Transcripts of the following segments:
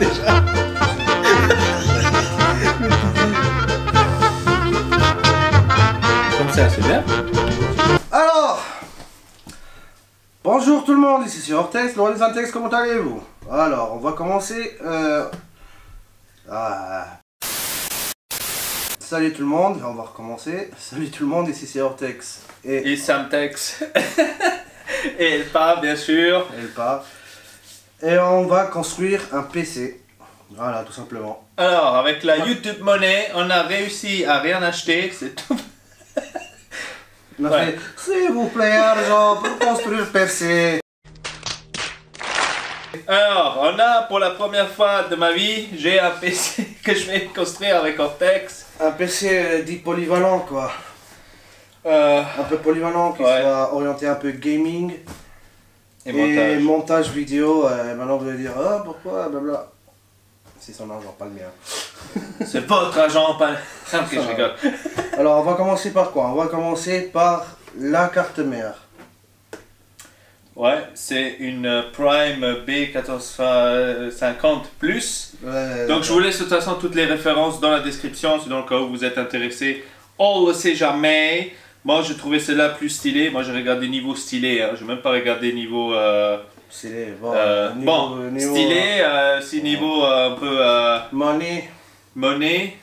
déjà. Comme ça, c'est bien. Alors, bonjour tout le monde, ici c'est Ortex, le roi des Intex, comment allez-vous? Alors, on va commencer. Salut tout le monde, on va recommencer. Salut tout le monde, ici c'est Ortex. Et Samtex. Et Elpa, bien sûr. Elpa. Et on va construire un PC. Voilà, tout simplement. Alors, avec la YouTube Money, on a réussi à rien acheter, c'est tout. On a fait, s'il vous plaît, argent pour construire le PC. Alors, on a pour la première fois de ma vie, j'ai un PC que je vais construire avec Ortex. Un PC dit polyvalent quoi. Un peu polyvalent, qui soit orienté un peu gaming. Et montage vidéo. Maintenant vous allez dire, ah pourquoi, blabla. C'est son argent, pas le mien. C'est votre argent, pas le mien. Ok, je rigole. Alors on va commencer par quoi? On va commencer par la carte mère. Ouais, c'est une Prime B1450 Plus. Donc je vous laisse de toute façon toutes les références dans la description, c'est dans le cas où vous êtes intéressé. On le sait jamais. Moi j'ai trouvé celle-là plus stylée. Moi j'ai regardé niveau stylé, hein. J'ai même pas regardé niveau... stylé, stylé, c'est niveau un peu... Money,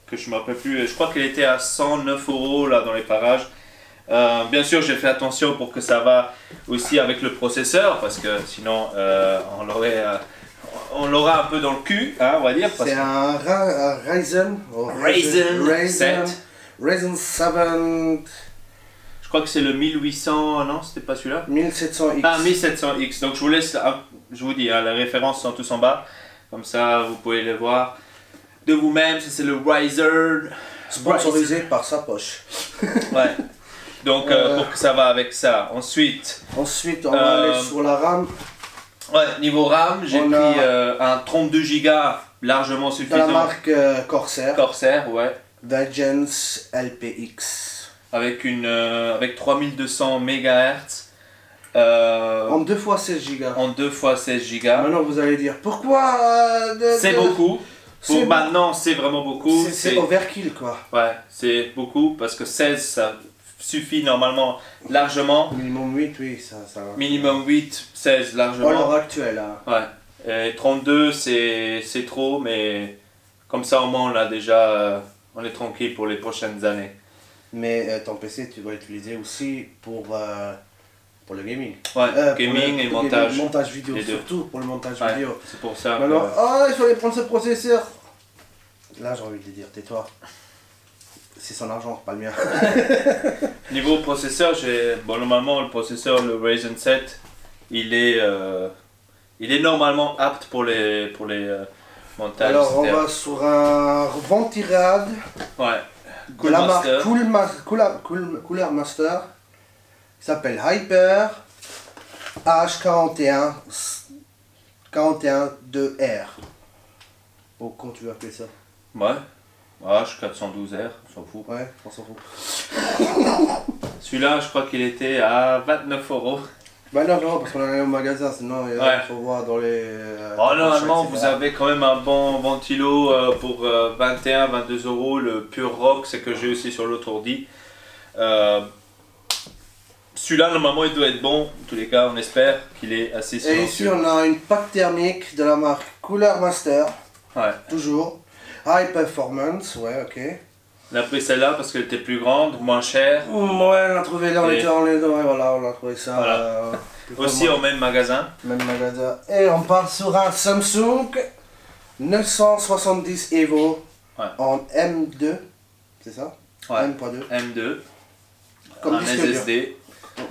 que je me rappelle plus. Je crois qu'elle était à 109 € là dans les parages. Bien sûr j'ai fait attention pour que ça va aussi avec le processeur parce que sinon on l'aura un peu dans le cul, hein, on va dire. C'est un Ryzen 7. Je crois que c'est le 1800, non c'était pas celui-là, 1700X. Ah, 1700X, donc je vous laisse, je vous dis, hein, les références sont tous en bas, comme ça vous pouvez les voir de vous-même. Ça c'est le Ryzen. Sponsorisé par sa poche. Ouais. Donc pour que ça va avec ça. Ensuite on va aller sur la RAM. Ouais, niveau RAM, j'ai pris un 32 Go largement suffisant. De la marque Corsair. Corsair, ouais. Vengeance LPX. Avec 3200 MHz. En 2 x 16 Go. En 2 x 16 Go. Maintenant vous allez dire pourquoi c'est beaucoup. Pour maintenant c'est vraiment beaucoup. C'est overkill quoi. Ouais, c'est beaucoup parce que 16 ça suffit normalement largement. Minimum 8, oui, ça. Minimum 8, 16 largement. À l'heure actuelle. Hein. Ouais. Et 32 c'est trop, mais comme ça au moins on a déjà, on est tranquille pour les prochaines années. Mais ton PC tu vas l'utiliser aussi pour le gaming. Ouais, gaming et montage. Montage vidéo, surtout pour le montage vidéo. C'est pour ça. Maintenant, oh, il fallait prendre ce processeur. Là j'ai envie de dire, tais-toi. C'est son argent, pas le mien. Niveau processeur, normalement le processeur, le Ryzen 7, il est normalement apte pour les montages. Alors on va sur un Ventirad. Ouais. De la marque Cooler Master. Il s'appelle Hyper H41 2R. Ou comment tu veux appeler ça? Ouais. H412R, on s'en fout. Ouais, on s'en fout. Celui-là, je crois qu'il était à 29 €. Bah non, parce qu'on est allé au magasin, sinon il faut voir dans les... normalement, vous avez quand même un bon ventilo pour 21-22 €. Le Pure Rock, c'est que j'ai aussi sur l'autre ordi. Celui-là, normalement, il doit être bon. En tous les cas, on espère qu'il est assez silencieux. Et ici, on a une plaque thermique de la marque Cooler Master. Ouais. Toujours. High Performance, ouais, ok. On a pris celle-là parce qu'elle était plus grande, moins chère. Ouais, on l'a trouvé là, voilà, on a trouvé ça. Voilà. Aussi au même magasin. Même magasin. Et on part sur un Samsung 970 Evo en M2, c'est ça? Ouais. M.2. M2. Comme un SSD.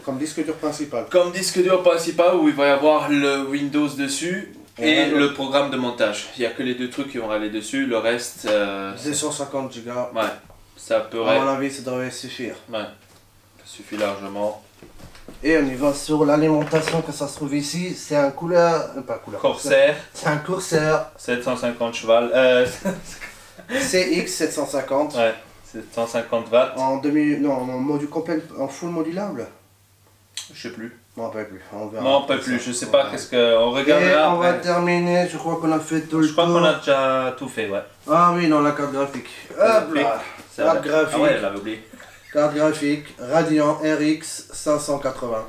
Comme disque dur principal. Comme disque dur principal où il va y avoir le Windows dessus. Et le programme de montage. Il n'y a que les deux trucs qui vont aller dessus, le reste... 250 Go. Ouais, ça pourrait... À mon avis, ça devrait suffire. Ouais, ça suffit largement. Et on y va sur l'alimentation que ça se trouve ici. C'est un Corsair. C'est un Corsair. 750 cheval. CX 750. Ouais, 750 watts. En module complet, en full modulable. Je sais plus. Je m'en rappelle plus, on verra. Non, pas plus, je sais pas qu'est-ce qu'on regardera. Et on va terminer, je crois qu'on a fait tout le tour. Je crois qu'on a déjà tout fait, ouais. Ah oui, non, la carte graphique. Hop là, carte graphique. Ah ouais, elle avait oublié. Carte graphique, Radeon RX 580.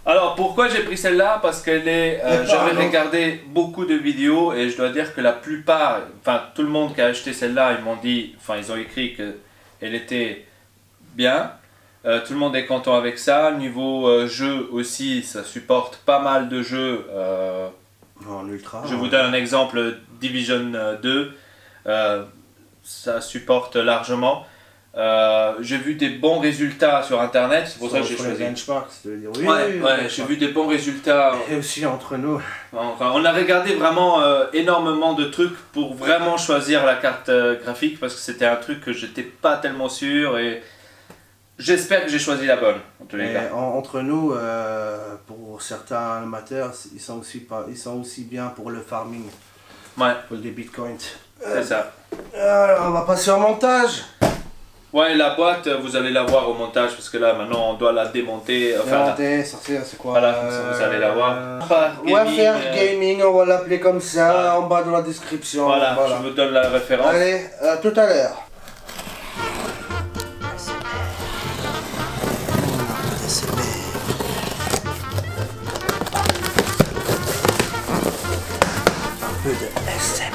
Alors pourquoi j'ai pris celle-là? Parce qu'elle est. J'avais regardé beaucoup de vidéos et je dois dire que la plupart, enfin tout le monde qui a acheté celle-là, ils m'ont dit, enfin ils ont écrit qu'elle était bien. Tout le monde est content avec ça. Niveau jeu aussi, ça supporte pas mal de jeux. En ultra. Je vous donne un exemple, Division 2, ça supporte largement. J'ai vu des bons résultats sur internet, c'est pour ça que j'ai choisi. Benchmark, ça veut dire oui. Ouais, j'ai vu des bons résultats. Et aussi entre nous. Enfin, on a regardé vraiment énormément de trucs pour vraiment choisir la carte graphique parce que c'était un truc que j'étais pas tellement sûr et j'espère que j'ai choisi la bonne en tous les cas. Entre nous, pour certains amateurs, ils sont aussi bien pour le farming, pour des bitcoins. C'est ça. On va passer au montage. Ouais, la boîte, vous allez la voir au montage parce que là maintenant on doit la démonter. Sortir, c'est quoi? Voilà, vous allez la voir. Warfare Gaming, on va l'appeler comme ça, en bas dans la description. Voilà, je vous donne la référence. Allez, à tout à l'heure. Un peu de SMR.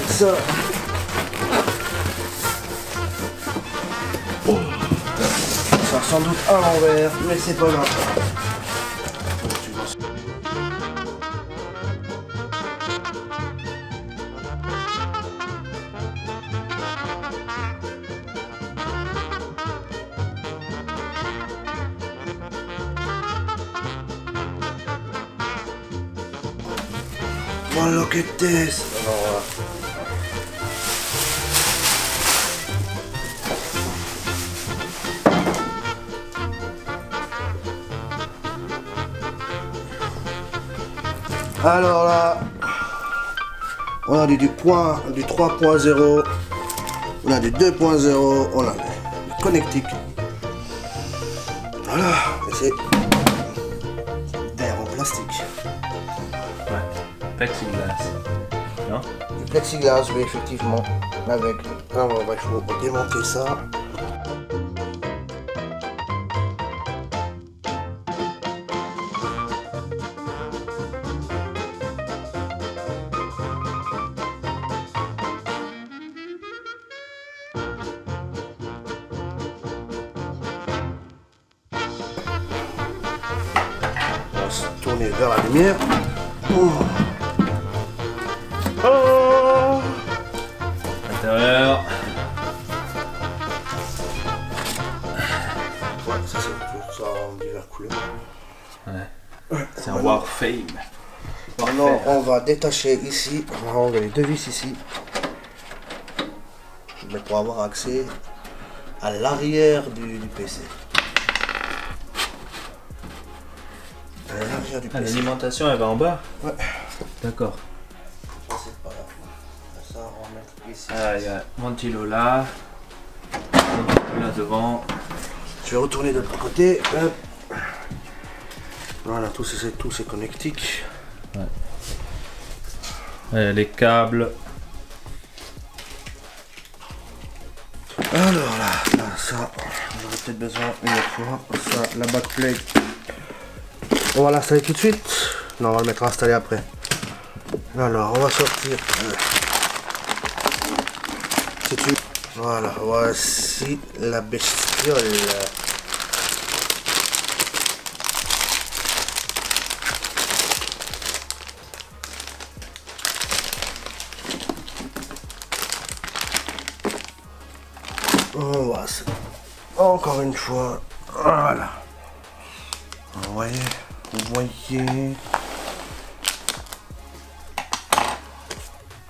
Ça. Ça sans doute à l'envers, mais c'est pas grave. Well, look at this. Alors là, on a du 3.0, on a du 2.0, on a du connectique. Voilà, et c'est verre en plastique. Ouais, plexiglas. Non? Du plexiglas, oui, effectivement. Avec. Alors, il faut démonter ça. Tourner vers la lumière. Oh. Intérieur. Ouais, ça c'est ça en diverses couleurs. Ouais. C'est un Warframe. Maintenant on va détacher ici, on va enlever les deux vis ici. Mais pour avoir accès à l'arrière du PC. L'alimentation elle va en bas? Ouais. D'accord. C'est pas grave. Ça on va mettre ici. Ah, il y a ventilo là. Là devant. Je vais retourner de l'autre côté. Hop. Voilà, tout c'est connectique. Ouais. Les câbles. Alors là, ça, j'aurais peut-être besoin une autre fois. Ça, la backplate. On va l'installer tout de suite. Non, on va le mettre installé après. Alors, on va sortir. Voilà, voici la bestiole. On va se... Encore une fois. Voilà. Vous voyez.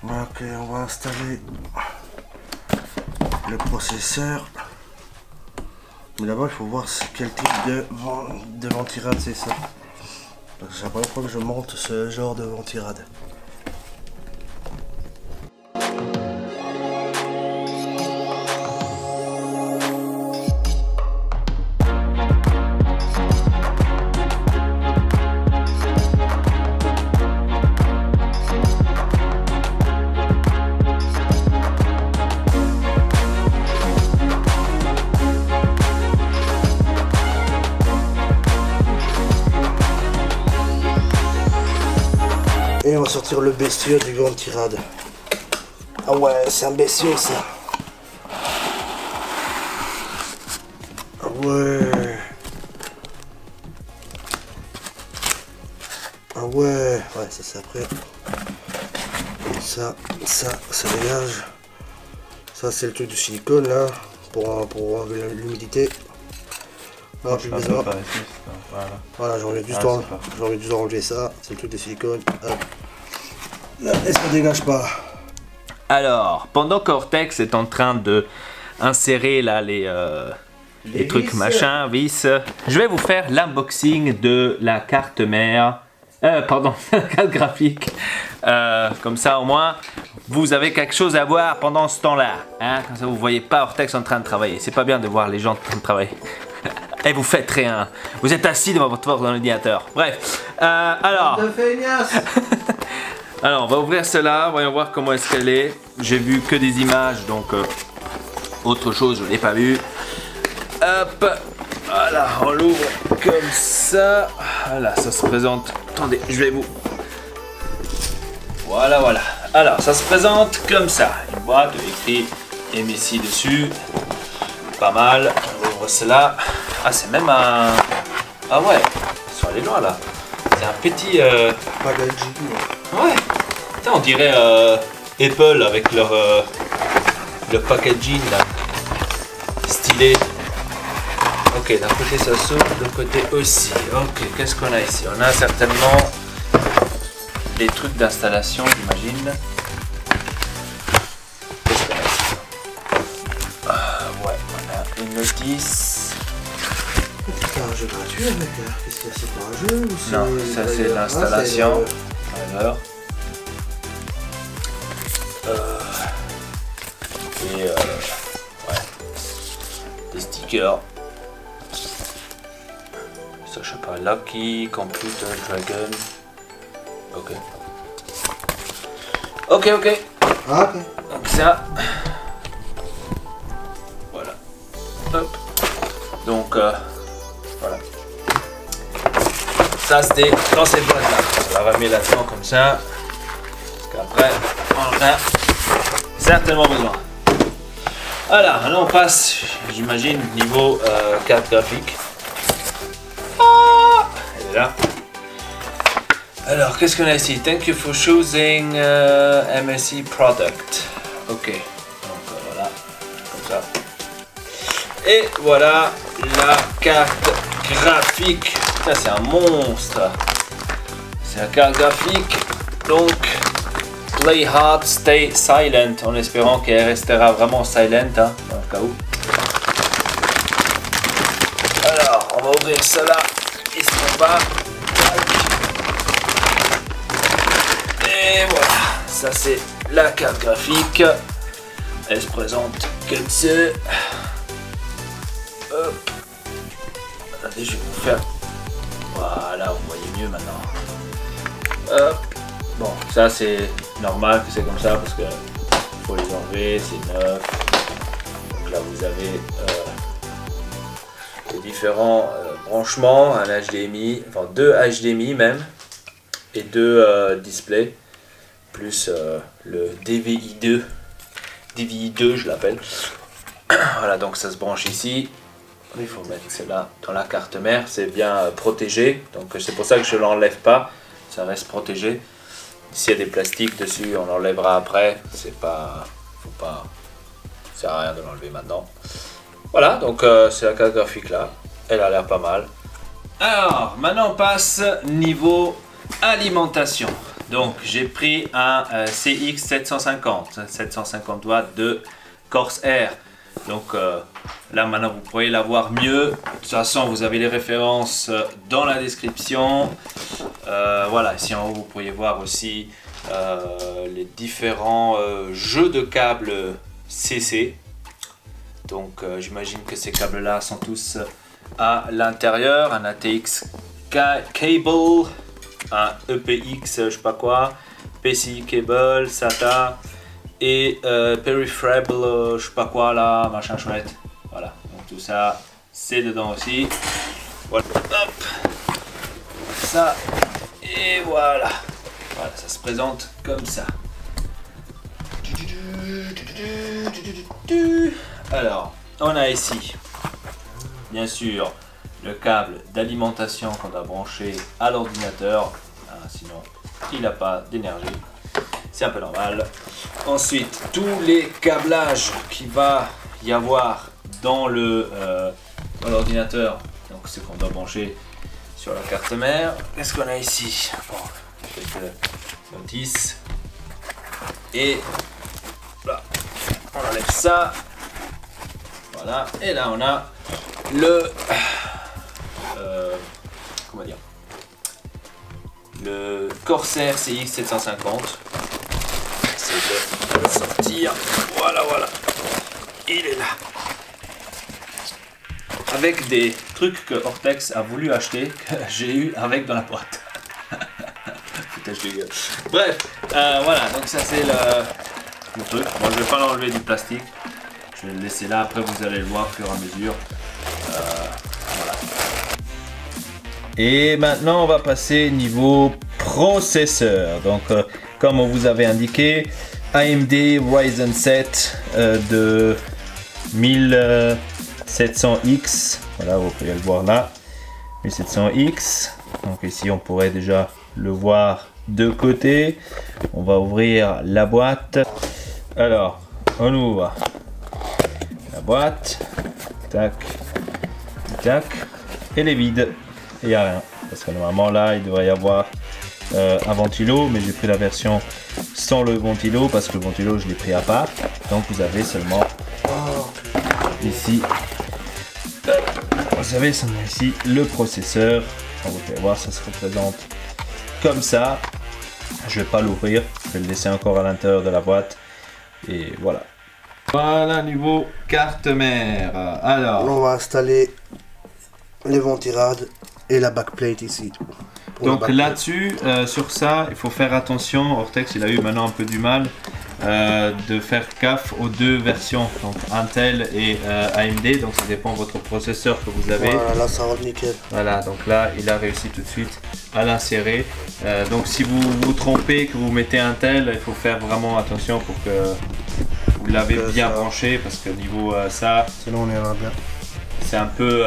Ok, on va installer le processeur. Mais d'abord, il faut voir quel type de ventirad c'est ça. Parce que c'est la première fois que je monte ce genre de ventirad. on va sortir le bestiau du Grande Tirade. Ah ouais, c'est un bestiau ça. Ah ouais. Ah ouais, ouais, ça c'est après. Ça dégage. Ça c'est le truc de silicone là, pour enlever l'humidité. Non, plus besoin. Voilà, j'aurais dû enlever ça. C'est le truc de silicone. Là, et ça dégage pas. Alors, pendant qu'Ortex est en train de insérer là les trucs machin, vis, je vais vous faire l'unboxing de la carte mère. Pardon, la carte graphique. Comme ça au moins vous avez quelque chose à voir pendant ce temps-là. Hein? Comme ça vous voyez pas Ortex en train de travailler. C'est pas bien de voir les gens en train de travailler. Et vous faites rien. Vous êtes assis devant votre ordinateur. Bref. Alors. Alors on va ouvrir cela. Voyons voir comment est-ce qu'elle est. J'ai vu que des images donc autre chose je l'ai pas vu. Hop. Voilà, on l'ouvre comme ça. Voilà, ça se présente. Attendez, je vais vous. Voilà, voilà. Alors, ça se présente comme ça. Une boîte écrit MSI dessus. Pas mal. On ouvre cela. Ah, c'est même un. Ah ouais, ils sont allés loin là. C'est un petit. Packaging. Ouais. Putain, on dirait Apple avec leur le packaging là. Stylé. Ok, d'un côté ça s'ouvre, de l'autre côté aussi. Ok, qu'est-ce qu'on a ici? On a certainement des trucs d'installation, j'imagine. Qu'est-ce qu'on a ici? Ouais, on a une notice. C'est un jeu gratuit, mec. Qu'est-ce qu'il y a? C'est pas un jeu ou non, ça c'est l'installation. Alors. Et ouais. Des stickers. Ça, je sais pas. Lucky, Computer, Dragon. Ok. Ok, ok. Ah, ok. Donc ça. Voilà. Hop. Donc voilà. Ça c'était dans cette boîte là. On la remet là-dedans comme ça. Parce qu'après, on en a certainement besoin. Voilà, maintenant on passe, j'imagine, niveau carte graphique. Ah, elle est là. Alors, qu'est-ce qu'on a ici? Thank you for choosing MSI product. Ok, donc voilà, comme ça. Et voilà la carte graphique. Ça, c'est un monstre. C'est la carte graphique. Donc, play hard, stay silent. En espérant qu'elle restera vraiment silent, hein, dans le cas où. Alors, on va ouvrir cela. Ici en bas. Et voilà. Ça, c'est la carte graphique. Elle se présente comme ça. Hop. Attendez, je vais vous faire. Voilà, vous voyez mieux maintenant. Hop. Bon, ça c'est normal que c'est comme ça parce que faut les enlever, c'est neuf. Donc là vous avez les différents branchements, un HDMI, enfin deux HDMI même, et deux displays, plus le DVI2. DVI2 je l'appelle. Voilà, donc ça se branche ici. Il faut mettre cela dans la carte mère, c'est bien protégé, donc c'est pour ça que je ne l'enlève pas, ça reste protégé. S'il y a des plastiques dessus, on l'enlèvera après, c'est pas, faut pas, ça sert à rien de l'enlever maintenant. Voilà, donc c'est la carte graphique là, elle a l'air pas mal. Alors, maintenant on passe niveau alimentation. Donc j'ai pris un CX 750 watts de Corsair. Donc là maintenant vous pourrez la voir mieux. De toute façon vous avez les références dans la description. Voilà, ici en haut vous pourriez voir aussi les différents jeux de câbles CC. Donc j'imagine que ces câbles là sont tous à l'intérieur. Un ATX cable, un EPX je sais pas quoi, PCI cable, SATA. Et peripheral, je sais pas quoi là, machin chouette. Voilà, donc tout ça c'est dedans aussi. Voilà, hop, ça et voilà. Voilà, ça se présente comme ça. Alors, on a ici, bien sûr, le câble d'alimentation qu'on a branché à l'ordinateur. Sinon, il n'a pas d'énergie. C'est un peu normal. Ensuite, tous les câblages qu'il va y avoir dans l'ordinateur. Donc, ce qu'on doit brancher sur la carte mère. Qu'est-ce qu'on a ici? Bon, quelques notices. Et là, on enlève ça. Voilà. Et là, on a le comment dire, le Corsair CX 750. J'essaie de le sortir. Voilà, voilà. Il est là. Avec des trucs que Ortex a voulu acheter, que j'ai eu avec dans la boîte. Foutage de gueule. Bref, voilà. Donc ça c'est le truc. Moi je vais pas l'enlever du plastique. Je vais le laisser là. Après vous allez le voir au fur et à mesure. Voilà. Et maintenant on va passer niveau processeur. Donc comme on vous avait indiqué, AMD Ryzen 7 de 1700X. Voilà, vous pouvez le voir là. 1700X. Donc ici on pourrait déjà le voir de côté. On va ouvrir la boîte. Alors on ouvre la boîte. Tac, tac. Et elle est vide. Il n'y a rien. Parce que normalement là il devrait y avoir un ventilo, mais j'ai pris la version sans le ventilo parce que le ventilo je l'ai pris à part. Donc vous avez seulement ici, vous avez seulement ici le processeur. Vous pouvez voir, ça se représente comme ça. Je vais pas l'ouvrir, je vais le laisser encore à l'intérieur de la boîte. Et voilà. Voilà, niveau carte mère. Alors, on va installer les ventirades et la backplate ici. Donc là-dessus, sur ça, il faut faire attention. Ortex, il a eu maintenant un peu du mal de faire gaffe aux deux versions, donc Intel et AMD. Donc ça dépend de votre processeur que vous avez. Voilà, là ça rentre nickel. Voilà, donc là, il a réussi tout de suite à l'insérer. Donc si vous vous trompez, que vous mettez Intel, il faut faire vraiment attention pour que vous l'avez bien branché, parce que niveau ça, sinon on ira bien. C'est un peu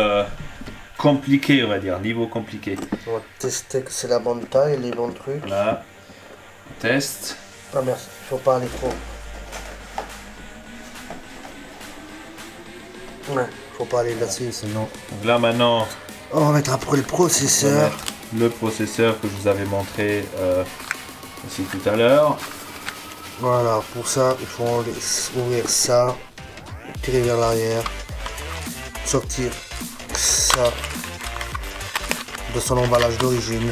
compliqué, on va dire, niveau compliqué. On va tester que c'est la bonne taille, les bons trucs. Voilà, on teste. Ah merci, faut pas aller trop. Ouais, faut pas aller là-dessus sinon. Donc là maintenant, on va mettre après le processeur. Le processeur que je vous avais montré aussi tout à l'heure. Voilà, pour ça il faut ouvrir ça, tirer vers l'arrière, sortir ça de son emballage d'origine.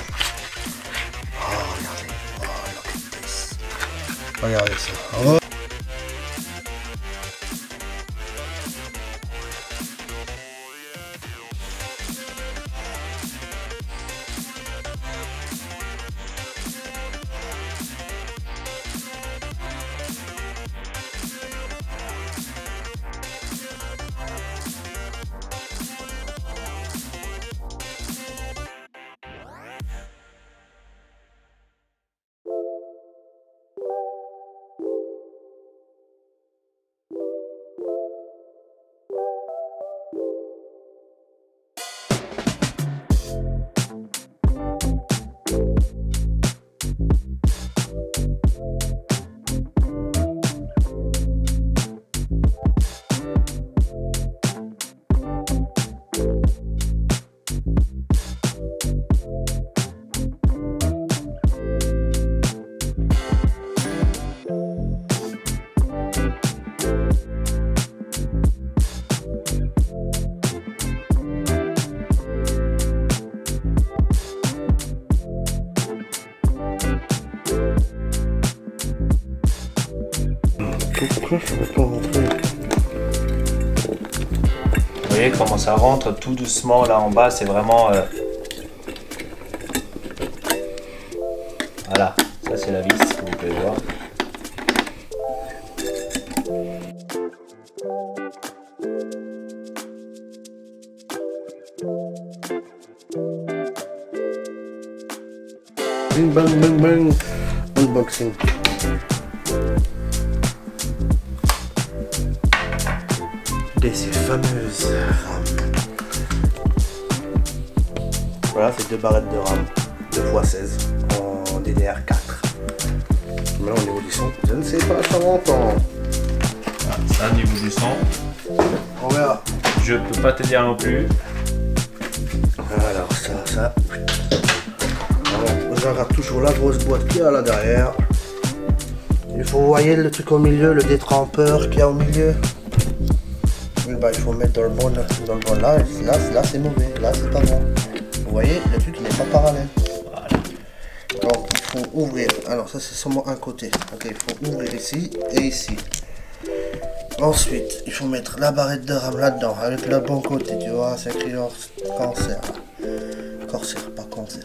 Oh, regardez. Oh, look at this. Regardez ça. Oh. Vous voyez comment ça rentre tout doucement là en bas, c'est vraiment voilà, ça c'est la vis que vous pouvez voir. Bing bang bang bang. unboxing. De ces fameuses RAM. Voilà, c'est 2 barrettes de RAM 2x16 en DDR4. Maintenant au niveau du son, je ne sais pas, ça m'entend. Ça, niveau du son. On verra. Je peux pas te dire non plus. Alors ça. Alors, on verra toujours la grosse boîte qu'il y a là derrière. Il faut, vous voyez le truc au milieu, le détrempeur qu'il y a au milieu. Bah, il faut mettre dans le bon là c'est mauvais, là c'est pas bon. Vous voyez, le truc il n'est pas parallèle. Voilà. Donc il faut ouvrir. Alors ça c'est seulement un côté. Ok, il faut ouvrir ici et ici. Ensuite, il faut mettre la barrette de RAM là-dedans, avec le bon côté, tu vois, c'est écrit cancer. Corsair, pas cancer.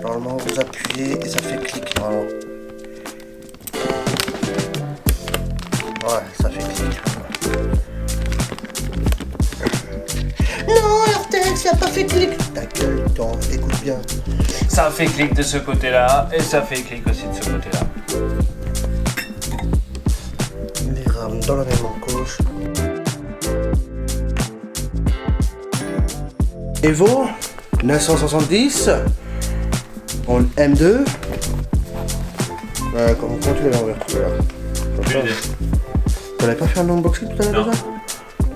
Normalement, vous appuyez et ça fait clic, normalement. Ouais, ça fait clic. Non, Artex, il a pas fait clic. Ta gueule, écoute bien. Ça fait clic de ce côté-là, et ça fait clic aussi de ce côté-là. Dans la même encoche. Evo 970 en M2. Comment tu l'avais envers tout là? Tu n'avais pas fait un unboxing tout à l'heure déjà?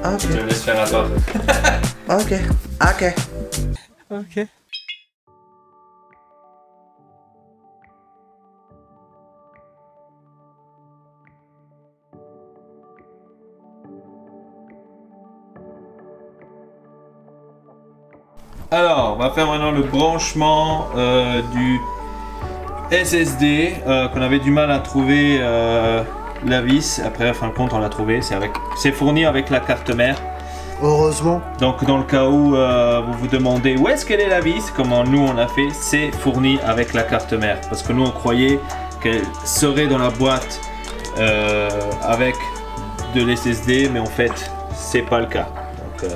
Ah ok. Je te laisse faire à toi. Ah ok. Ok. Ok. Alors, on va faire maintenant le branchement du SSD qu'on avait du mal à trouver la vis. Après, en fin de compte, on l'a trouvé. C'est fourni avec la carte mère. Heureusement. Donc, dans le cas où vous vous demandez où est-ce qu'elle est la vis, comment nous on a fait, c'est fourni avec la carte mère. Parce que nous on croyait qu'elle serait dans la boîte avec de l'SSD, mais en fait, c'est pas le cas. Donc,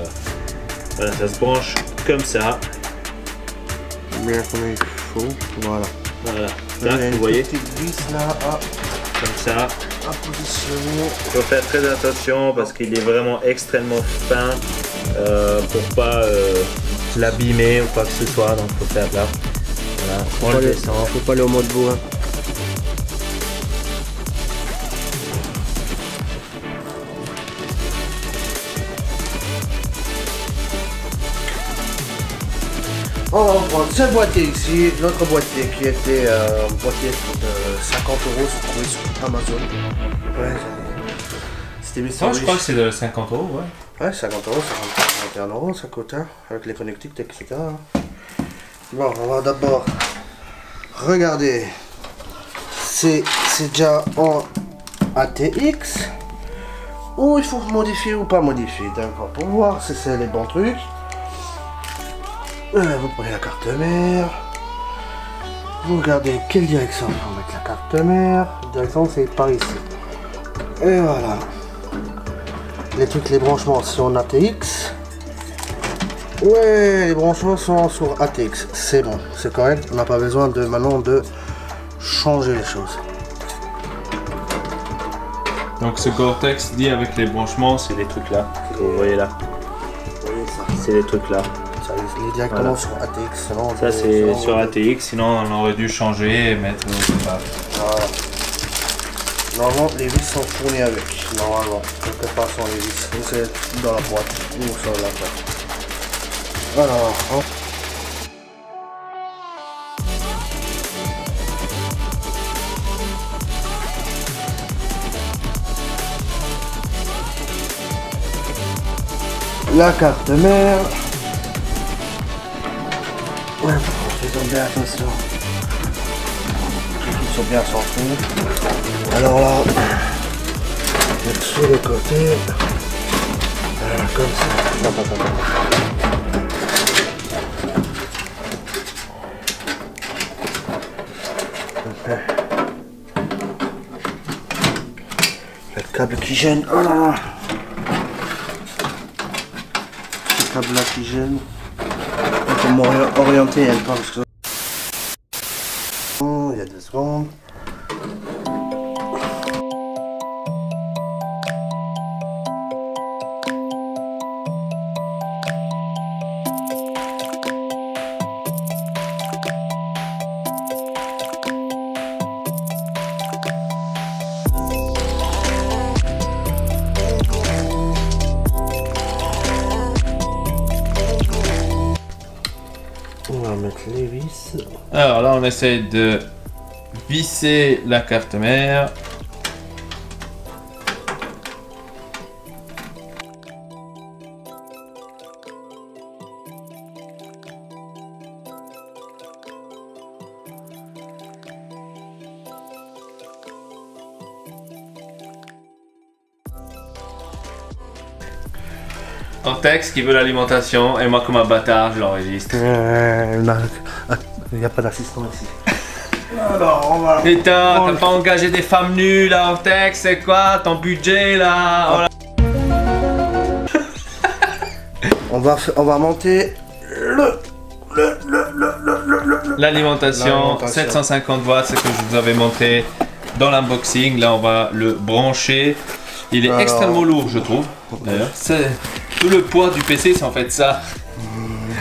voilà, ça se branche comme ça. Bien comme il faut. Voilà. Voilà. Là, vous voyez. Petite vis là, comme ça. À positionner. Il faut faire très attention parce qu'il est vraiment extrêmement fin pour pas l'abîmer ou quoi que ce soit. Donc, il faut faire là. Voilà. On le descend. Faut pas aller au mode bourrin. On va prendre ce boîtier ici, notre boîtier qui était un boîtier de 50 €, se trouvait sur Amazon. Ouais, c'était mis sur je crois que c'est de 50 €, ouais. Ouais, 50 €, 51 € ça coûte, hein, avec les connectiques, etc. Bon, on va d'abord regarder. C'est déjà en ATX. Ou il faut modifier ou pas modifier, d'accord, pour voir si c'est les bons trucs. Vous prenez la carte mère, vous regardez quelle direction il faut mettre la carte mère, la direction c'est par ici, et voilà, les trucs, les branchements sont en ATX, ouais les branchements sont sur ATX, c'est bon, c'est correct, on n'a pas besoin de maintenant de changer les choses. Donc ce Gore-Tex dit avec les branchements, c'est les trucs là, que vous voyez là, c'est les trucs là. Ça il est directement sur ATX. Sinon, ça c'est sur ATX, sinon on aurait dû changer et mettre voilà. Normalement les vis sont fournies avec. Normalement, quelque part sont les vis. Ou c'est dans la boîte, ou sur la boîte. Alors, hop. La carte mère. Ouais, faisons bien attention. Ils sont bien centrés. Alors là, mettre sur le côté. Comme ça. Okay. Le câble qui gêne. Oh là là. Ce câble là qui gêne. Pour m'orienter, elle pense que... Il y a 2 secondes. les vis. Alors là, on essaie de visser la carte mère. Ortex qui veut l'alimentation et moi comme un bâtard je l'enregistre. Il n'y a pas d'assistant ici. Alors on va... Putain, t'as pas engagé des femmes nues là Ortex, c'est quoi ton budget là? On va monter l'alimentation, 750 watts, c'est ce que je vous avais montré dans l'unboxing. Là on va le brancher. Il est extrêmement lourd je trouve. D'ailleurs, c'est tout le poids du PC, c'est en fait ça.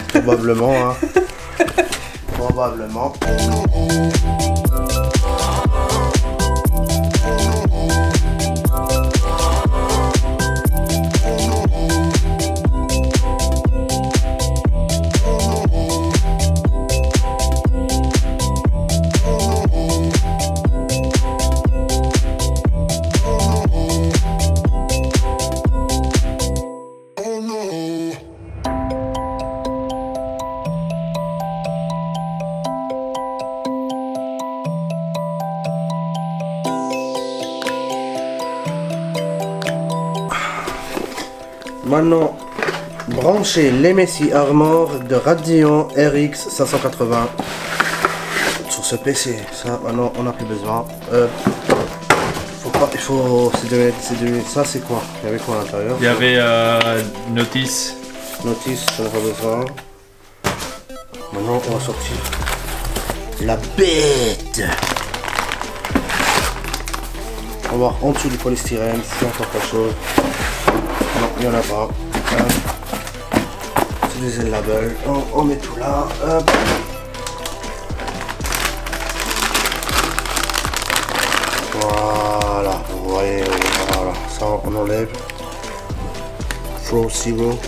Probablement, hein. Probablement. Maintenant, branchez l'MSI Armor de Radeon RX 580 sur ce PC. Ça, maintenant, on n'a plus besoin. Ça, c'est quoi? Il y avait quoi à l'intérieur? Il y avait notice. Notice, j'en ai pas besoin. Maintenant, on va sortir la bête. On va voir en dessous du polystyrène s'il y a encore quelque chose. Non, il n'y en a pas. C'est des labels. On met tout là. Hop. Voilà. Vous voyez, voilà. Ça, on enlève. Throw zero.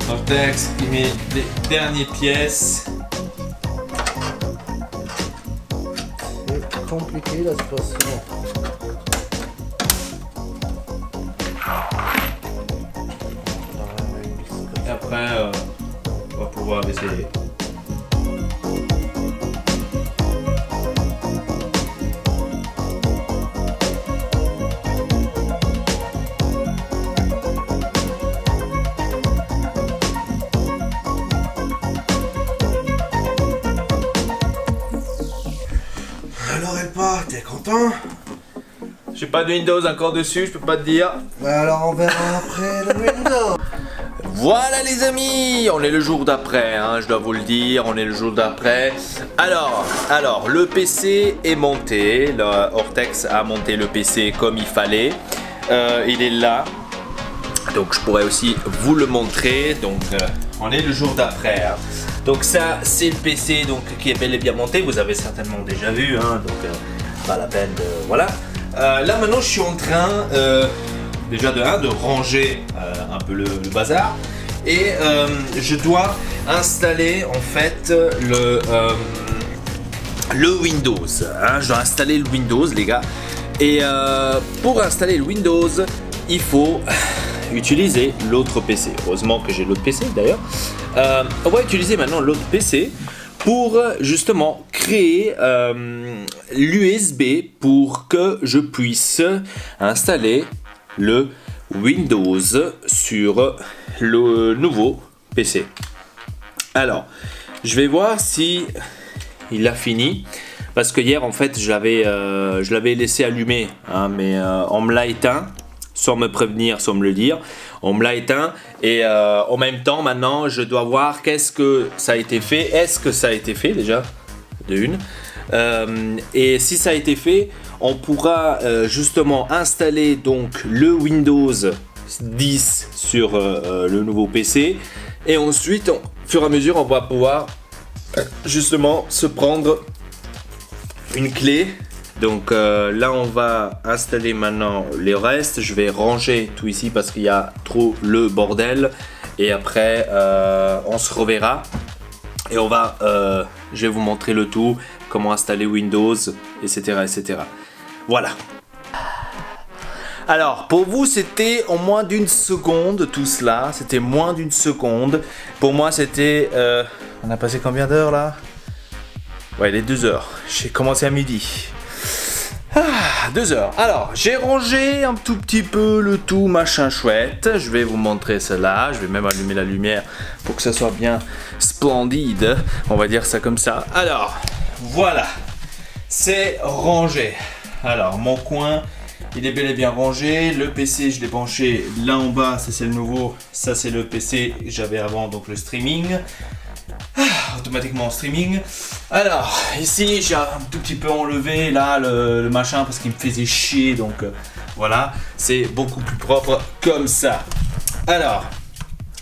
Ortex qui met les dernières pièces. C'est compliqué la situation. Et après, on va pouvoir essayer. Alors Elpa, t'es content? J'ai pas de Windows encore dessus, je peux pas te dire. Alors on verra après le Windows. Voilà les amis, on est le jour d'après, hein, je dois vous le dire, on est le jour d'après. Alors, le PC est monté, Ortex a monté le PC comme il fallait. Il est là, donc je pourrais aussi vous le montrer. Donc on est le jour d'après. Hein. Donc ça, c'est le PC donc, qui est bel et bien monté, vous avez certainement déjà vu, hein, donc pas la peine de... Voilà. Là maintenant je suis en train déjà de ranger un peu le bazar Et je dois installer en fait le Windows. Hein, je dois installer le Windows, les gars. Et pour installer le Windows, il faut utiliser l'autre PC. Heureusement que j'ai l'autre PC d'ailleurs. On va utiliser maintenant l'autre PC pour justement créer l'USB pour que je puisse installer le Windows sur le nouveau PC. Alors, je vais voir si il a fini. Parce que hier, en fait, je l'avais laissé allumer, hein, mais on me l'a éteint, sans me prévenir, sans me le dire. On me l'a éteint et en même temps, maintenant, je dois voir qu'est-ce que ça a été fait. Est-ce que ça a été fait déjà? De une. Et si ça a été fait, on pourra justement installer donc le Windows 10 sur le nouveau PC. Et ensuite, au fur et à mesure, on va pouvoir justement se prendre une clé. Donc là on va installer maintenant les restes. Je vais ranger tout ici parce qu'il y a trop le bordel. Et après on se reverra. Et on va, je vais vous montrer le tout. Comment installer Windows, etc. etc. Voilà. Alors pour vous c'était en moins d'une seconde tout cela. C'était moins d'une seconde. Pour moi c'était... on a passé combien d'heures là? Ouais, il est 2 heures. J'ai commencé à midi. 2 heures. Alors, j'ai rangé un tout petit peu le tout, machin chouette. Je vais vous montrer cela. Je vais même allumer la lumière pour que ça soit bien splendide. On va dire ça comme ça. Alors, voilà. C'est rangé. Alors, mon coin, il est bel et bien rangé. Le PC, je l'ai branché là en bas. Ça, c'est le nouveau. Ça, c'est le PC que j'avais avant, donc le streaming. Automatiquement en streaming. Alors ici j'ai un tout petit peu enlevé là le machin parce qu'il me faisait chier, donc voilà, c'est beaucoup plus propre comme ça. Alors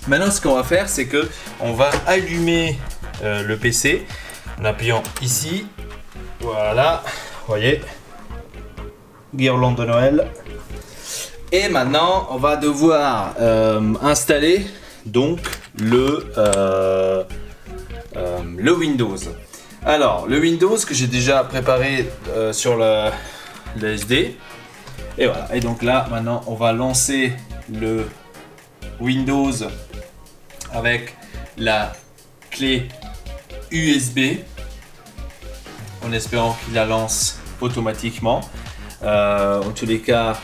maintenant ce qu'on va faire, c'est que on va allumer le PC en appuyant ici. Voilà, vous voyez, guirlande de Noël. Et maintenant on va devoir installer donc le Windows. Alors le Windows que j'ai déjà préparé sur le SD. Et voilà. Et donc là maintenant on va lancer le Windows avec la clé USB en espérant qu'il la lance automatiquement. En tous les cas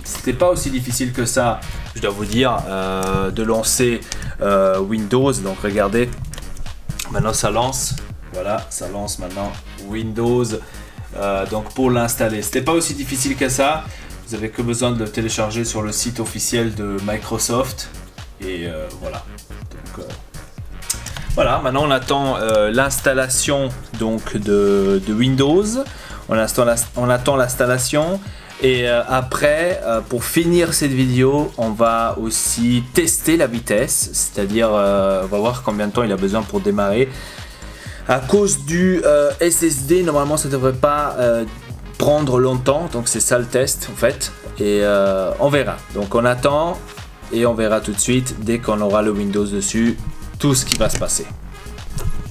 c'était pas aussi difficile que ça, je dois vous dire, de lancer Windows. Donc regardez, maintenant ça lance. Voilà, ça lance maintenant Windows. Donc pour l'installer, c'était pas aussi difficile que ça. Vous avez que besoin de le télécharger sur le site officiel de Microsoft. Et voilà. Donc, voilà, maintenant on attend l'installation donc de Windows. On attend l'installation. Et après, pour finir cette vidéo, on va aussi tester la vitesse, c'est-à-dire on va voir combien de temps il a besoin pour démarrer. À cause du SSD, normalement ça ne devrait pas prendre longtemps, donc c'est ça le test en fait. Et on verra. Donc on attend et on verra tout de suite, dès qu'on aura le Windows dessus, tout ce qui va se passer.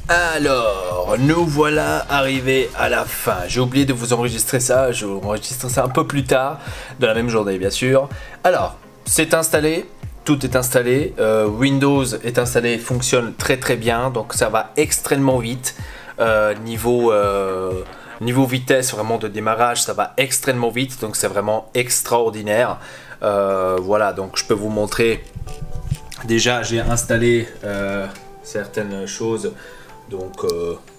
Alors, nous voilà arrivés à la fin. J'ai oublié de vous enregistrer ça, je vous enregistre ça un peu plus tard, de la même journée bien sûr. Alors, c'est installé, tout est installé, Windows est installé, fonctionne très très bien, donc ça va extrêmement vite. Niveau vitesse vraiment de démarrage, ça va extrêmement vite, donc c'est vraiment extraordinaire. Voilà, donc je peux vous montrer, déjà j'ai installé certaines choses. Donc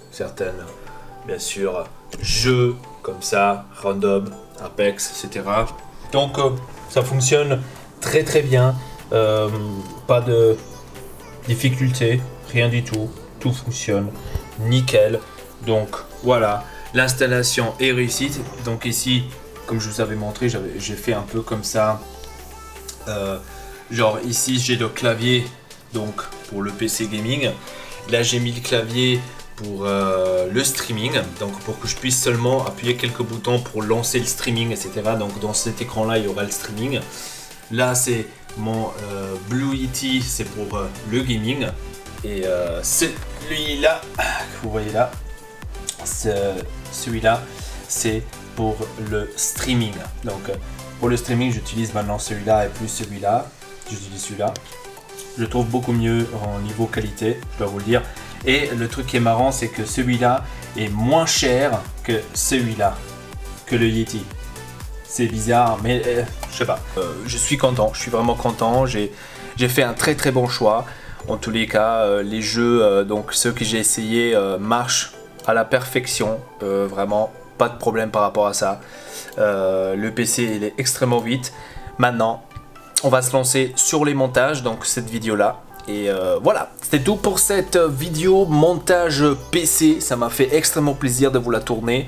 certaines, bien sûr, jeux comme ça, random, Apex, etc. Donc ça fonctionne très très bien, pas de difficulté, rien du tout, tout fonctionne nickel. Donc voilà, l'installation est réussie. Donc ici, comme je vous avais montré, j'ai fait un peu comme ça. Genre ici j'ai le clavier donc pour le PC gaming. Là j'ai mis le clavier pour le streaming, donc pour que je puisse seulement appuyer quelques boutons pour lancer le streaming, etc. Donc dans cet écran là il y aura le streaming. Là c'est mon Blue Yeti, c'est pour le gaming. Et celui-là, que vous voyez là, celui-là, c'est pour le streaming. Donc pour le streaming, j'utilise maintenant celui-là et plus celui-là. J'utilise celui-là. Je trouve beaucoup mieux en niveau qualité, je dois vous le dire. Et le truc qui est marrant, c'est que celui-là est moins cher que celui-là, que le Yeti. C'est bizarre, mais je sais pas. Je suis content, je suis vraiment content. J'ai fait un très bon choix. En tous les cas, les jeux, donc ceux que j'ai essayés marchent à la perfection. Vraiment, pas de problème par rapport à ça. Le PC, il est extrêmement vite. Maintenant, on va se lancer sur les montages, donc cette vidéo-là. Et voilà, c'était tout pour cette vidéo montage PC. Ça m'a fait extrêmement plaisir de vous la tourner.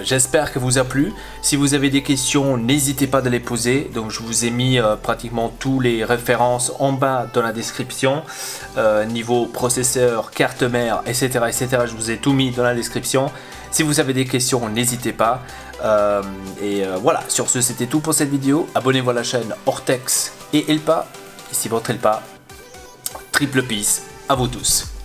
J'espère que vous a plu. Si vous avez des questions, n'hésitez pas de les poser. Donc je vous ai mis pratiquement tous les références en bas dans la description. Niveau processeur, carte mère, etc., etc. Je vous ai tout mis dans la description. Si vous avez des questions, n'hésitez pas. Voilà, sur ce, c'était tout pour cette vidéo. Abonnez-vous à la chaîne Ortex et Elpa. Ici votre Elpa. Triple peace à vous tous.